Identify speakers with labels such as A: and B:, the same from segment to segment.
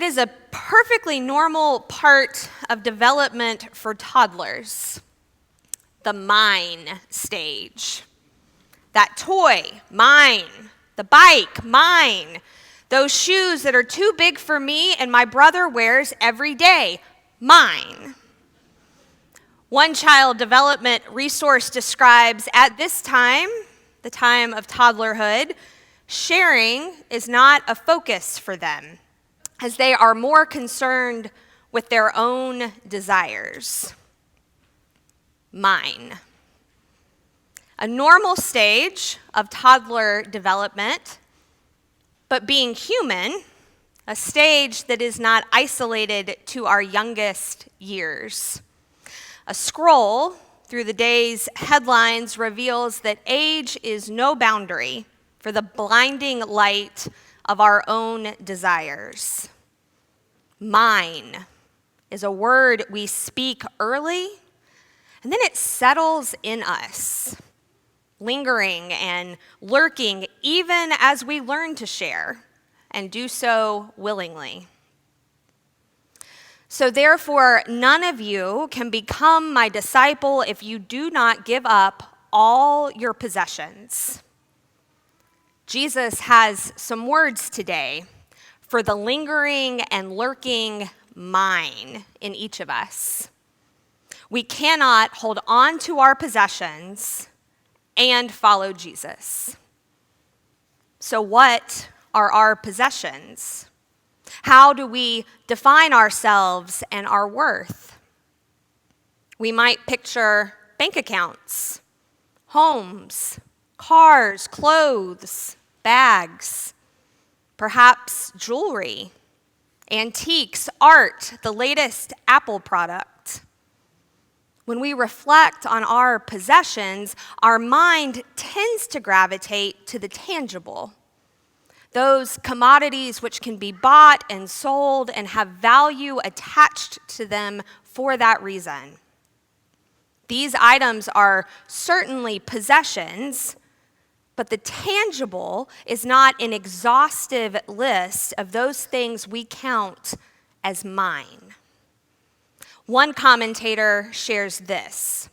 A: It is a perfectly normal part of development for toddlers, the mine stage. That toy, mine. The bike, mine. Those shoes that are too big for me and my brother wears every day, mine. One child development resource describes at this time, the time of toddlerhood, sharing is not a focus for them, as they are more concerned with their own desires. Mine. A normal stage of toddler development, but being human, a stage that is not isolated to our youngest years. A scroll through the day's headlines reveals that age is no boundary for the blinding light of our own desires. Mine is a word we speak early, and then it settles in us, lingering and lurking even as we learn to share and do so willingly. So therefore, none of you can become my disciple if you do not give up all your possessions. Jesus has some words today for the lingering and lurking mine in each of us. We cannot hold on to our possessions and follow Jesus. So what are our possessions? How do we define ourselves and our worth? We might picture bank accounts, homes, cars, clothes, bags, perhaps jewelry, antiques, art, the latest Apple product. When we reflect on our possessions, our mind tends to gravitate to the tangible, those commodities which can be bought and sold and have value attached to them for that reason. These items are certainly possessions, but the tangible is not an exhaustive list of those things we count as mine. One commentator shares this: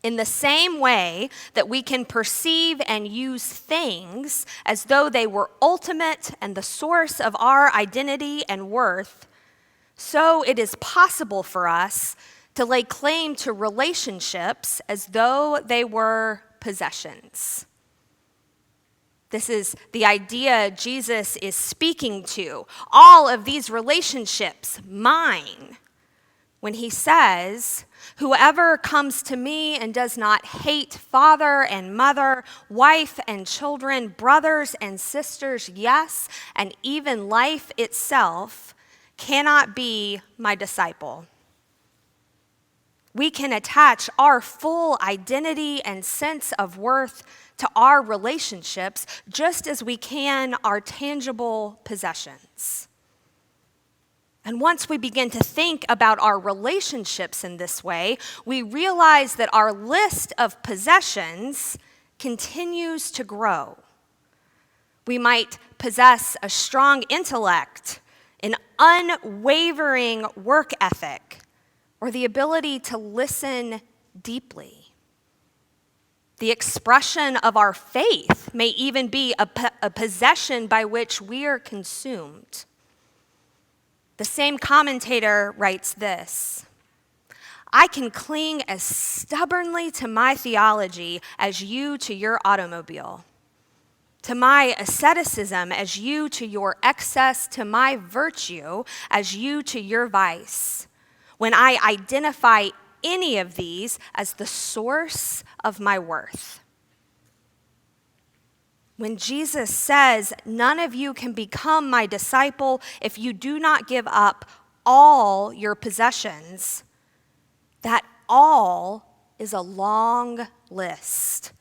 A: in the same way that we can perceive and use things as though they were ultimate and the source of our identity and worth, so it is possible for us to lay claim to relationships as though they were possessions. This is the idea Jesus is speaking to. All of these relationships, mine. When he says, "Whoever comes to me and does not hate father and mother, wife and children, brothers and sisters, yes, and even life itself, cannot be my disciple." We can attach our full identity and sense of worth to our relationships just as we can our tangible possessions. And once we begin to think about our relationships in this way, we realize that our list of possessions continues to grow. We might possess a strong intellect, an unwavering work ethic, or the ability to listen deeply. The expression of our faith may even be a possession by which we are consumed. The same commentator writes this: "I can cling as stubbornly to my theology as you to your automobile, to my asceticism as you to your excess, to my virtue as you to your vice, when I identify any of these as the source of my worth." When Jesus says, "None of you can become my disciple if you do not give up all your possessions," that all is a long list.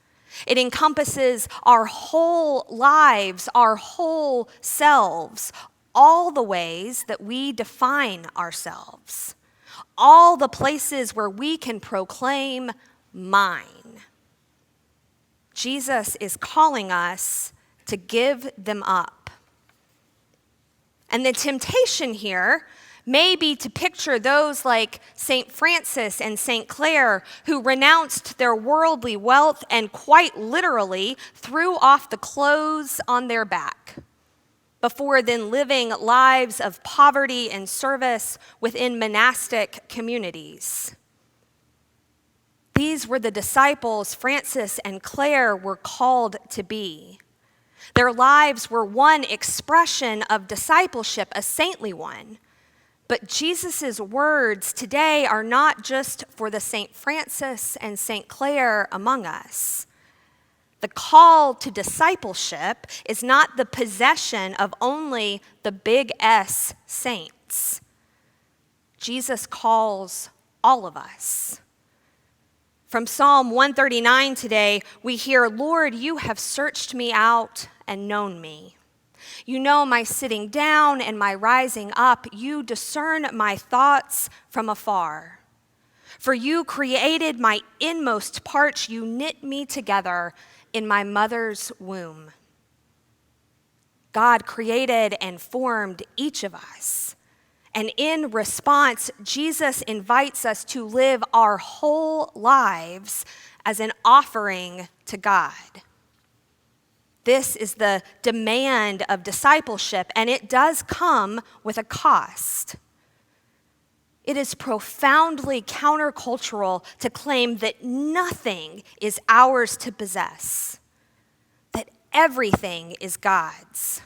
A: It encompasses our whole lives, our whole selves, all the ways that we define ourselves, all the places where we can proclaim mine. Jesus is calling us to give them up. And the temptation here may be to picture those like St. Francis and St. Clare who renounced their worldly wealth and quite literally threw off the clothes on their back before then living lives of poverty and service within monastic communities. These were the disciples Francis and Clare were called to be. Their lives were one expression of discipleship, a saintly one. But Jesus' words today are not just for the St. Francis and St. Clare among us. The call to discipleship is not the possession of only the big S saints. Jesus calls all of us. From Psalm 139 today, we hear, "Lord, you have searched me out and known me. You know my sitting down and my rising up. You discern my thoughts from afar. For you created my inmost parts. You knit me together in my mother's womb." God created and formed each of us. And in response, Jesus invites us to live our whole lives as an offering to God. This is the demand of discipleship, and it does come with a cost. It is profoundly countercultural to claim that nothing is ours to possess, that everything is God's.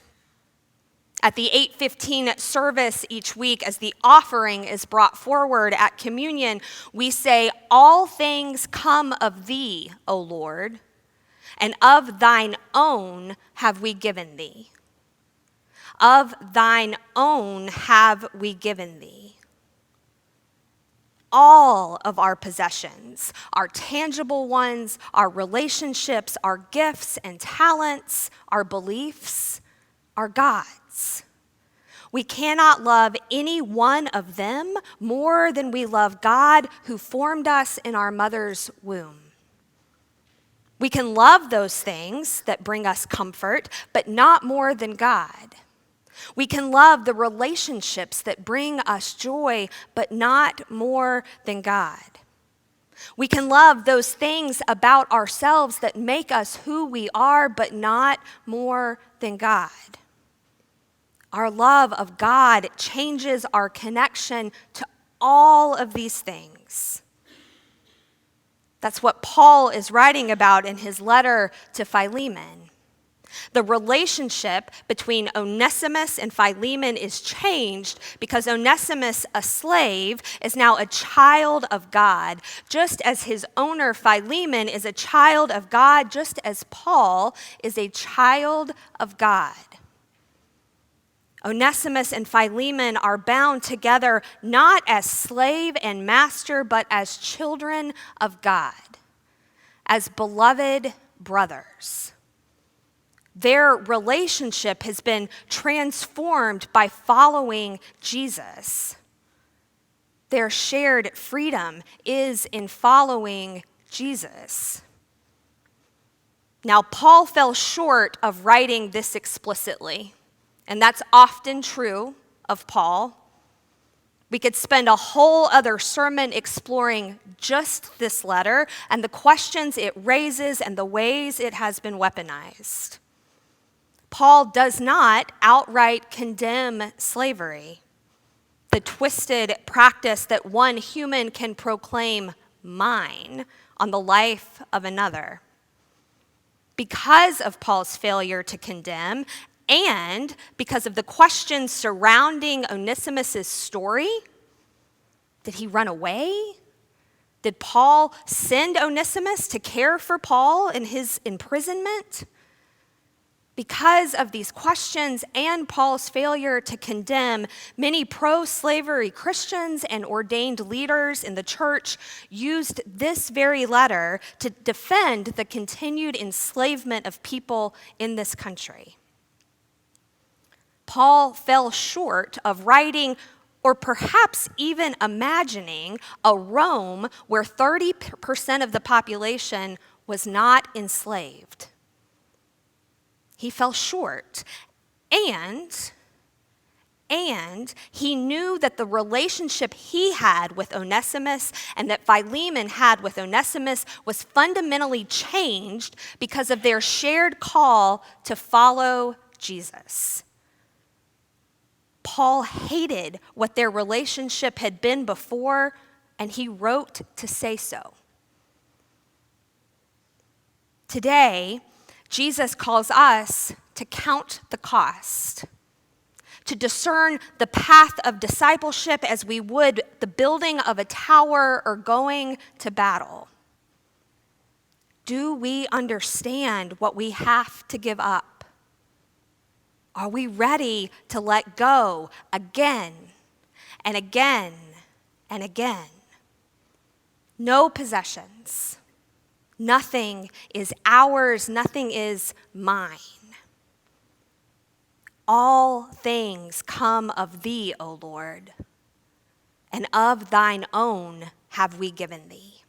A: At the 8:15 service each week, as the offering is brought forward at communion, we say, "All things come of thee, O Lord, and of thine own have we given thee." Of thine own have we given thee. All of our possessions, our tangible ones, our relationships, our gifts and talents, our beliefs, are God's. We cannot love any one of them more than we love God who formed us in our mother's womb. We can love those things that bring us comfort, but not more than God. We can love the relationships that bring us joy, but not more than God. We can love those things about ourselves that make us who we are, but not more than God. Our love of God changes our connection to all of these things. That's what Paul is writing about in his letter to Philemon. The relationship between Onesimus and Philemon is changed because Onesimus, a slave, is now a child of God, just as his owner Philemon is a child of God, just as Paul is a child of God. Onesimus and Philemon are bound together not as slave and master, but as children of God, as beloved brothers. Their relationship has been transformed by following Jesus. Their shared freedom is in following Jesus. Now, Paul fell short of writing this explicitly, and that's often true of Paul. We could spend a whole other sermon exploring just this letter and the questions it raises and the ways it has been weaponized. Paul does not outright condemn slavery, the twisted practice that one human can proclaim mine on the life of another. Because of Paul's failure to condemn, and because of the questions surrounding Onesimus' story, did he run away? Did Paul send Onesimus to care for Paul in his imprisonment? Because of these questions and Paul's failure to condemn, many pro-slavery Christians and ordained leaders in the church used this very letter to defend the continued enslavement of people in this country. Paul fell short of writing or perhaps even imagining a Rome where 30% of the population was not And he knew that the relationship he had with Onesimus and that Philemon had with Onesimus was fundamentally changed because of their shared call to follow Jesus. Paul hated what their relationship had been before, and he wrote to say so. Today, Jesus calls us to count the cost, to discern the path of discipleship as we would the building of a tower or going to battle. Do we understand what we have to give up? Are we ready to let go again and again and again? No possessions. Nothing is ours. Nothing is mine. All things come of thee, O Lord, and of thine own have we given thee.